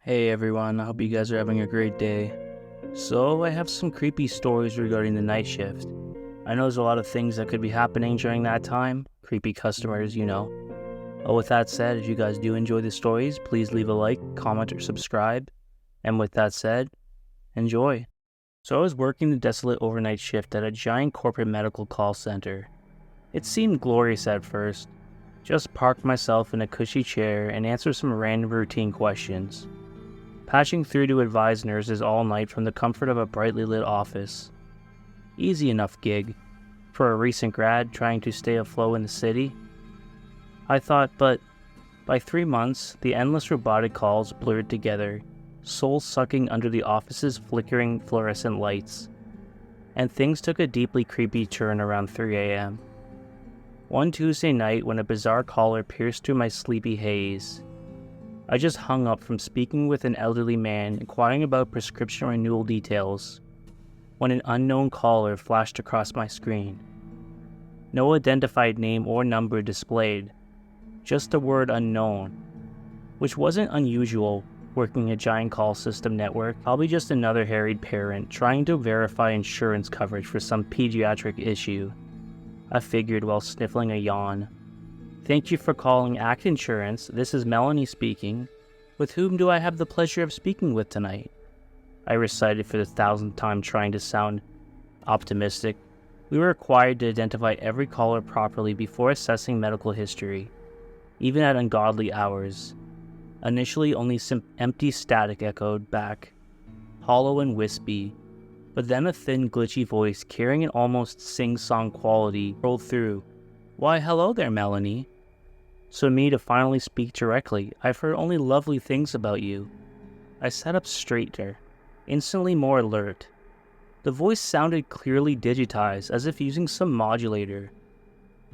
Hey everyone, I hope you guys are having a great day. So, I have some creepy stories regarding the night shift. I know there's a lot of things that could be happening during that time. Creepy customers, you know. But with that said, if you guys do enjoy the stories, please leave a like, comment, or subscribe. And with that said, enjoy. So I was working the desolate overnight shift at a giant corporate medical call center. It seemed glorious at first. Just parked myself in a cushy chair and answered some random routine questions. Patching through to advise nurses all night from the comfort of a brightly lit office. Easy enough gig for a recent grad trying to stay afloat in the city. I thought, but by 3 months, the endless robotic calls blurred together, soul-sucking under the office's flickering fluorescent lights, and things took a deeply creepy turn around 3 a.m. One Tuesday night when a bizarre caller pierced through my sleepy haze. I just hung up from speaking with an elderly man inquiring about prescription renewal details when an unknown caller flashed across my screen. No identified name or number displayed, just the word unknown, which wasn't unusual working a giant call system network, probably just another harried parent trying to verify insurance coverage for some pediatric issue. I figured while sniffling a yawn. Thank you for calling ACT Insurance. This is Melanie speaking. With whom do I have the pleasure of speaking with tonight? I recited for the 1,000th time, trying to sound optimistic. We were required to identify every caller properly before assessing medical history, even at ungodly hours. Initially, only some empty static echoed back, hollow and wispy, but then a thin, glitchy voice carrying an almost sing-song quality rolled through. Why, hello there, Melanie. So me to finally speak directly. I've heard only lovely things about you. I sat up straighter, instantly more alert. The voice sounded clearly digitized, as if using some modulator.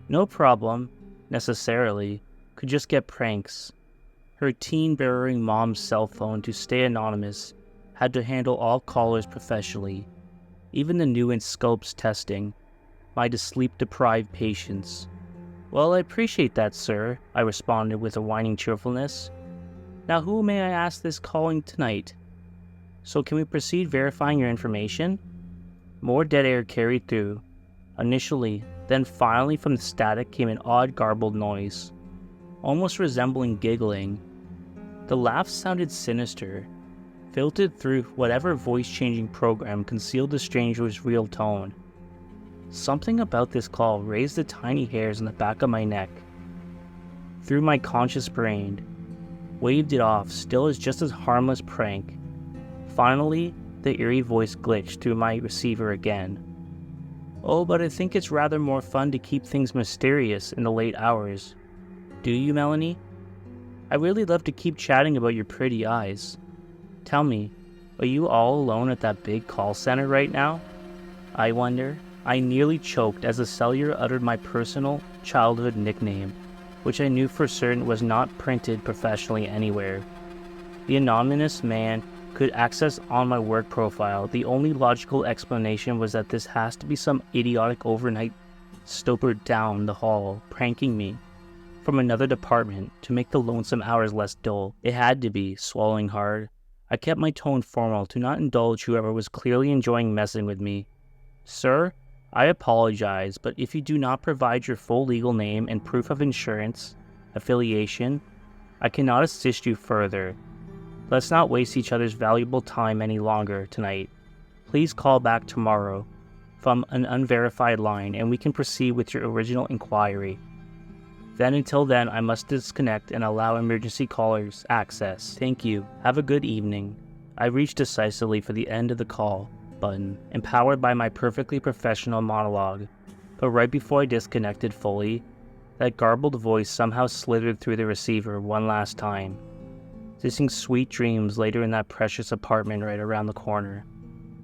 No problem, necessarily, could just get pranks. Her teen-bearing mom's cell phone, to stay anonymous, had to handle all callers professionally, even the new in scopes testing, my sleep-deprived patients. Well, I appreciate that, sir, I responded with a whining cheerfulness. Now who may I ask this calling tonight? So can we proceed verifying your information? More dead air carried through. Initially, then finally from the static came an odd garbled noise, almost resembling giggling. The laugh sounded sinister, filtered through whatever voice-changing program concealed the stranger's real tone. Something about this call raised the tiny hairs on the back of my neck. Through my conscious brain, waved it off, still as just as harmless prank. Finally, the eerie voice glitched through my receiver again. Oh, but I think it's rather more fun to keep things mysterious in the late hours. Do you, Melanie? I really love to keep chatting about your pretty eyes. Tell me, are you all alone at that big call center right now? I wonder. I nearly choked as the cellular uttered my personal childhood nickname, which I knew for certain was not printed professionally anywhere. The anonymous man could access on my work profile. The only logical explanation was that this has to be some idiotic overnight stoper down the hall pranking me from another department to make the lonesome hours less dull. It had to be, swallowing hard. I kept my tone formal to not indulge whoever was clearly enjoying messing with me. Sir, I apologize, but if you do not provide your full legal name and proof of insurance affiliation, I cannot assist you further. Let's not waste each other's valuable time any longer tonight. Please call back tomorrow from an unverified line and we can proceed with your original inquiry. Then until then, I must disconnect and allow emergency callers access. Thank you. Have a good evening. I reached decisively for the end of the call button, empowered by my perfectly professional monologue, but right before I disconnected fully, that garbled voice somehow slithered through the receiver one last time, dissing sweet dreams later in that precious apartment right around the corner.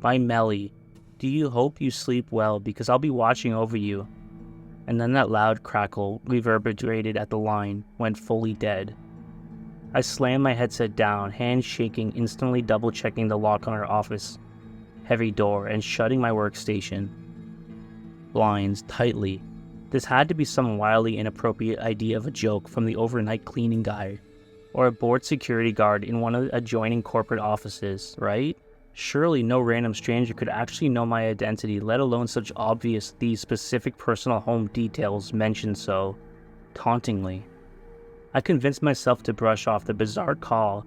My Melly, do you hope you sleep well, because I'll be watching over you. And then that loud crackle reverberated at the line, went fully dead. I slammed my headset down, hands shaking, instantly double-checking the lock on our office heavy door and shutting my workstation blinds tightly. This had to be some wildly inappropriate idea of a joke from the overnight cleaning guy. or a bored security guard in one of the adjoining corporate offices, right? Surely no random stranger could actually know my identity, let alone such obvious, these specific personal home details mentioned so tauntingly. I convinced myself to brush off the bizarre call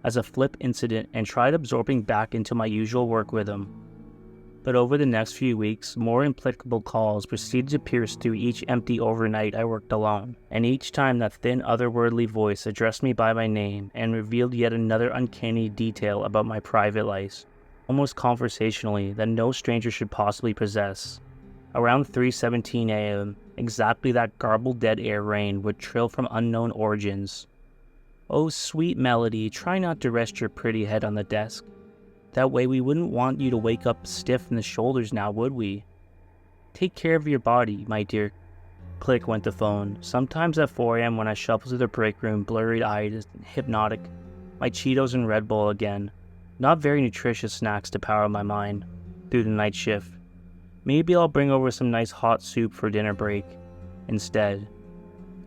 as a flip incident and tried absorbing back into my usual work rhythm. But over the next few weeks, more implicable calls proceeded to pierce through each empty overnight I worked alone, and each time that thin otherworldly voice addressed me by my name and revealed yet another uncanny detail about my private life, almost conversationally, that no stranger should possibly possess. Around 3:17 a.m., exactly that garbled dead air rain would trill from unknown origins. "Oh, sweet Melody, try not to rest your pretty head on the desk. That way we wouldn't want you to wake up stiff in the shoulders now, would we? Take care of your body, my dear." Click went the phone. Sometimes at 4 a.m. when I shuffled to the break room, blurry-eyed and hypnotic, my Cheetos and Red Bull again. Not very nutritious snacks to power my mind through the night shift. Maybe I'll bring over some nice hot soup for dinner break. Instead,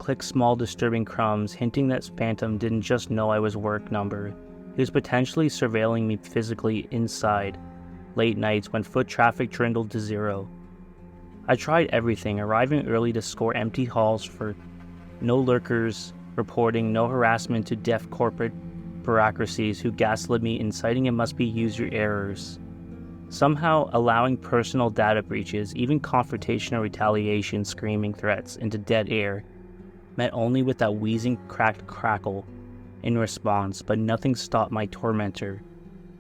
Click small disturbing crumbs, hinting that Phantom didn't just know I was work number. He was potentially surveilling me physically inside, late nights when foot traffic dwindled to zero. I tried everything, arriving early to score empty halls for no lurkers, reporting no harassment to deaf corporate bureaucracies who gaslit me, inciting it must be user errors. Somehow allowing personal data breaches, even confrontational retaliation, screaming threats into dead air, met only with that wheezing cracked crackle in response, but nothing stopped my tormentor,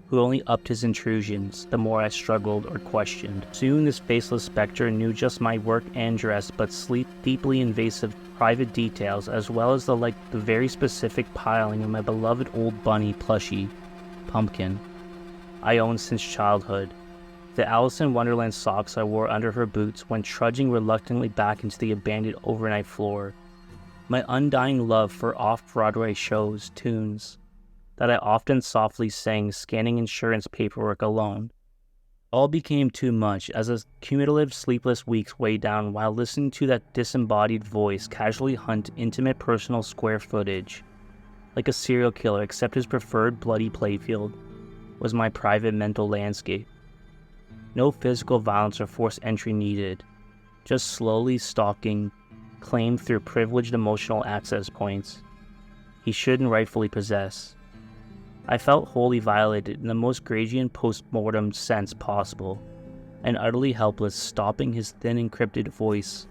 who only upped his intrusions the more I struggled or questioned. Soon this faceless specter knew just my work and dress, but sleep deeply invasive private details, as well as the very specific piling of my beloved old bunny plushie, Pumpkin, I owned since childhood. The Alice in Wonderland socks I wore under her boots when trudging reluctantly back into the abandoned overnight floor. My undying love for off-Broadway shows, tunes that I often softly sang, scanning insurance paperwork alone. All became too much as a cumulative sleepless weeks weighed down while listening to that disembodied voice casually hunt intimate personal square footage. Like a serial killer, except his preferred bloody playfield was my private mental landscape. No physical violence or forced entry needed, just slowly stalking, claimed through privileged emotional access points he shouldn't rightfully possess. I felt wholly violated in the most Gragian post-mortem sense possible, and utterly helpless, stopping his thin encrypted voice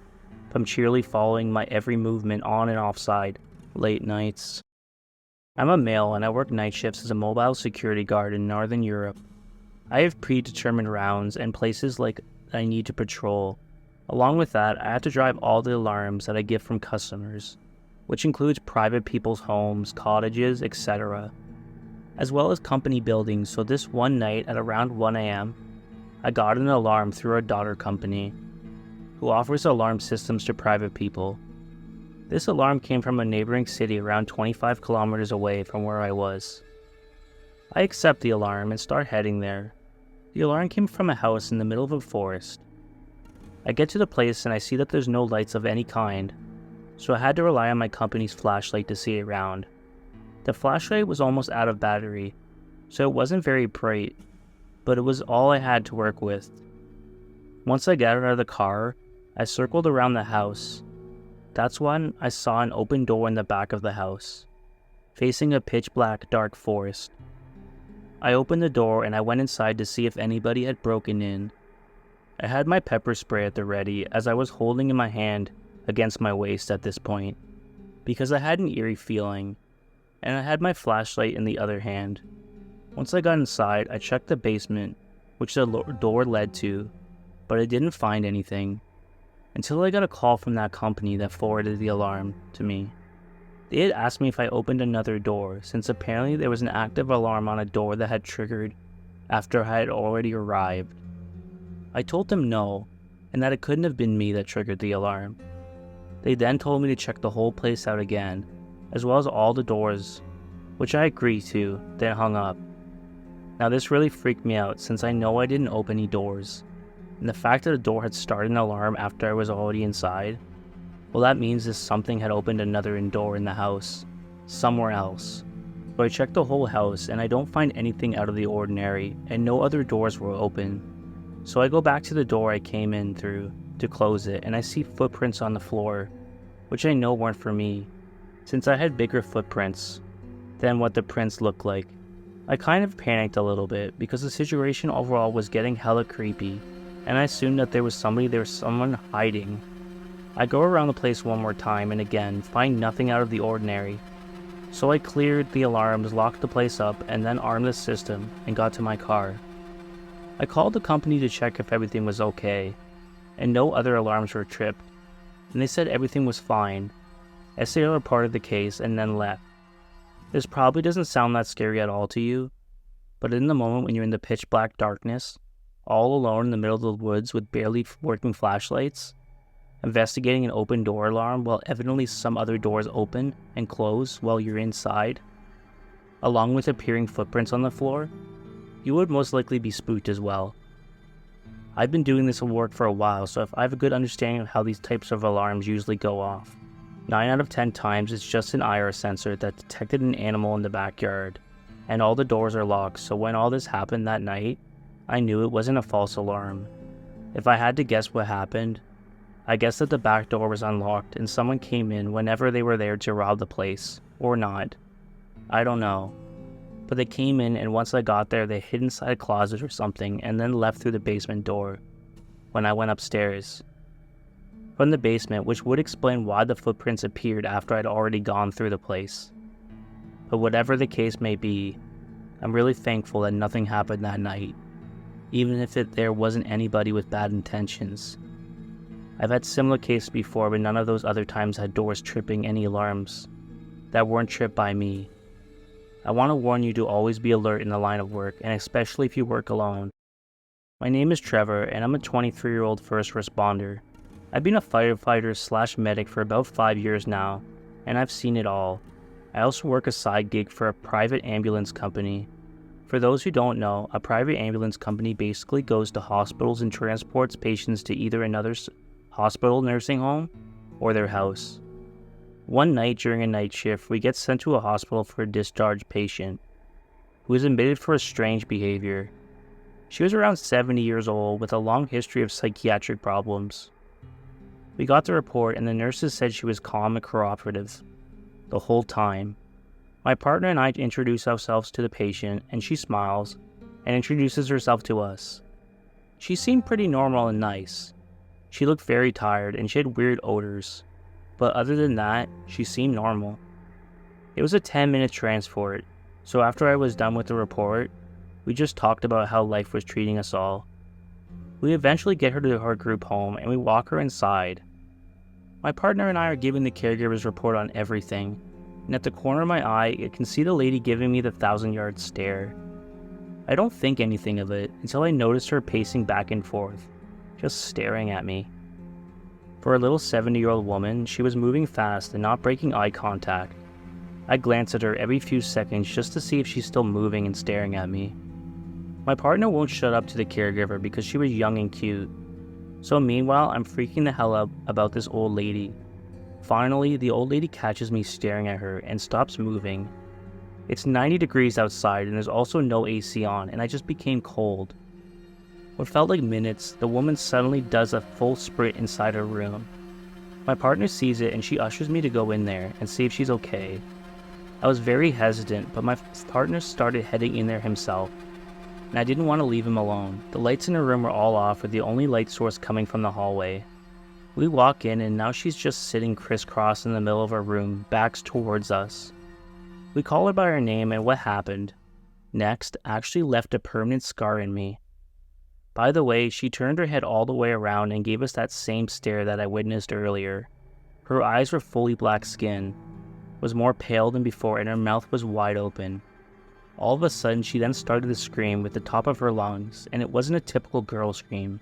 from cheerily following my every movement on and offside, late nights. I'm a male and I work night shifts as a mobile security guard in Northern Europe. I have predetermined rounds and places I need to patrol. Along with that, I have to drive all the alarms that I get from customers, which includes private people's homes, cottages, etc., as well as company buildings. So this one night at around 1 a.m., I got an alarm through our daughter company, who offers alarm systems to private people. This alarm came from a neighboring city around 25 kilometers away from where I was. I accept the alarm and start heading there. The alarm came from a house in the middle of a forest. I get to the place and I see that there's no lights of any kind, so I had to rely on my company's flashlight to see around. The flashlight was almost out of battery, so it wasn't very bright, but it was all I had to work with. Once I got out of the car, I circled around the house. That's when I saw an open door in the back of the house, facing a pitch-black dark forest. I opened the door and I went inside to see if anybody had broken in. I had my pepper spray at the ready as I was holding in my hand against my waist at this point, because I had an eerie feeling, and I had my flashlight in the other hand. Once I got inside, I checked the basement, which the door led to, but I didn't find anything, until I got a call from that company that forwarded the alarm to me. They had asked me if I opened another door, since apparently there was an active alarm on a door that had triggered after I had already arrived. I told them no, and that it couldn't have been me that triggered the alarm. They then told me to check the whole place out again, as well as all the doors, which I agreed to, then hung up. Now this really freaked me out, since I know I didn't open any doors, and the fact that a door had started an alarm after I was already inside, well, that means that something had opened another door in the house, somewhere else. So I checked the whole house and I don't find anything out of the ordinary, and no other doors were open. So I go back to the door I came in through to close it, and I see footprints on the floor, which I know weren't for me, since I had bigger footprints than what the prints looked like. I kind of panicked a little bit because the situation overall was getting hella creepy, and I assumed that there was someone hiding. I go around the place one more time and again find nothing out of the ordinary. So I cleared the alarms, locked the place up, and then armed the system and got to my car. I called the company to check if everything was okay, and no other alarms were tripped, and they said everything was fine, as they reported the case and then left. This probably doesn't sound that scary at all to you, but in the moment when you're in the pitch black darkness, all alone in the middle of the woods with barely working flashlights, investigating an open door alarm while evidently some other doors open and close while you're inside, along with appearing footprints on the floor, you would most likely be spooked as well. I've been doing this work for a while, so I have a good understanding of how these types of alarms usually go off. 9 out of 10 times it's just an IR sensor that detected an animal in the backyard, and all the doors are locked, so when all this happened that night, I knew it wasn't a false alarm. If I had to guess what happened, I guess that the back door was unlocked and someone came in whenever they were there to rob the place, or not. I don't know. But they came in, and once I got there, they hid inside a closet or something and then left through the basement door when I went upstairs from the basement, which would explain why the footprints appeared after I'd already gone through the place. But whatever the case may be, I'm really thankful that nothing happened that night, even if there wasn't anybody with bad intentions. I've had similar cases before, but none of those other times had doors tripping any alarms that weren't tripped by me. I want to warn you to always be alert in the line of work, and especially if you work alone. My name is Trevor, and I'm a 23-year-old first responder. I've been a firefighter/medic for about 5 years now, and I've seen it all. I also work a side gig for a private ambulance company. For those who don't know, a private ambulance company basically goes to hospitals and transports patients to either another hospital, nursing home, or their house. One night during a night shift, we get sent to a hospital for a discharged patient who was admitted for a strange behavior. She was around 70 years old with a long history of psychiatric problems. We got the report, and the nurses said she was calm and cooperative the whole time. My partner and I introduce ourselves to the patient, and she smiles and introduces herself to us. She seemed pretty normal and nice. She looked very tired and she had weird odors, but other than that, she seemed normal. It was a 10-minute transport, so after I was done with the report, we just talked about how life was treating us all. We eventually get her to her group home and we walk her inside. My partner and I are giving the caregiver's report on everything, and at the corner of my eye, I can see the lady giving me the 1,000-yard stare. I don't think anything of it until I notice her pacing back and forth, just staring at me. For a little 70-year-old woman, she was moving fast and not breaking eye contact. I glance at her every few seconds just to see if she's still moving and staring at me. My partner won't shut up to the caregiver because she was young and cute. So meanwhile, I'm freaking the hell out about this old lady. Finally, the old lady catches me staring at her and stops moving. It's 90 degrees outside and there's also no AC on, and I just became cold. What felt like minutes, the woman suddenly does a full sprint inside her room. My partner sees it and she ushers me to go in there and see if she's okay. I was very hesitant, but my partner started heading in there himself, and I didn't want to leave him alone. The lights in her room were all off, with the only light source coming from the hallway. We walk in, and now she's just sitting crisscross in the middle of her room, backs towards us. We call her by her name, and what happened next actually left a permanent scar in me. By the way, she turned her head all the way around and gave us that same stare that I witnessed earlier. Her eyes were fully black skin, was more pale than before, and her mouth was wide open. All of a sudden, she then started to scream with the top of her lungs, and it wasn't a typical girl scream.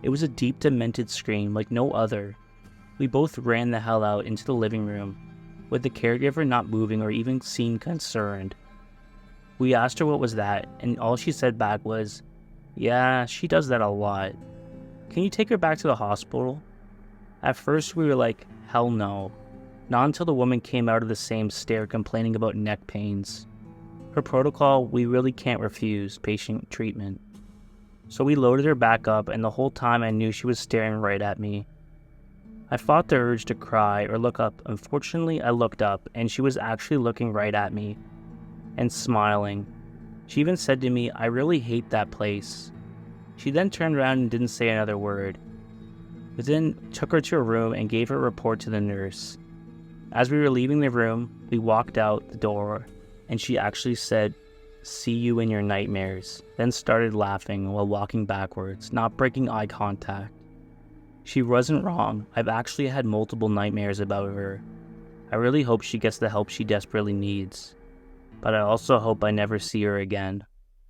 It was a deep, demented scream like no other. We both ran the hell out into the living room, with the caregiver not moving or even seemed concerned. We asked her what was that, and all she said back was, "Yeah, she does that a lot. Can you take her back to the hospital?" At first we were like, hell no. Not until the woman came out of the same stare complaining about neck pains. Her protocol, we really can't refuse patient treatment. So we loaded her back up, and the whole time I knew she was staring right at me. I fought the urge to cry or look up. Unfortunately, I looked up, and she was actually looking right at me and smiling. She even said to me, "I really hate that place." She then turned around and didn't say another word. We then took her to her room and gave her a report to the nurse. As we were leaving the room, we walked out the door, and she actually said, "See you in your nightmares," then started laughing while walking backwards, not breaking eye contact. She wasn't wrong. I've actually had multiple nightmares about her. I really hope she gets the help she desperately needs. But I also hope I never see her again.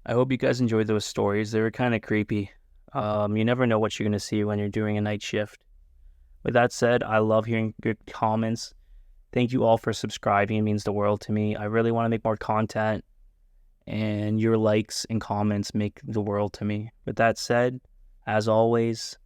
I hope you guys enjoyed those stories. They were kind of creepy. You never know what you're going to see when you're doing a night shift. With that said, I love hearing good comments. Thank you all for subscribing. It means the world to me. I really want to make more content, and your likes and comments make the world to me. With that said, as always,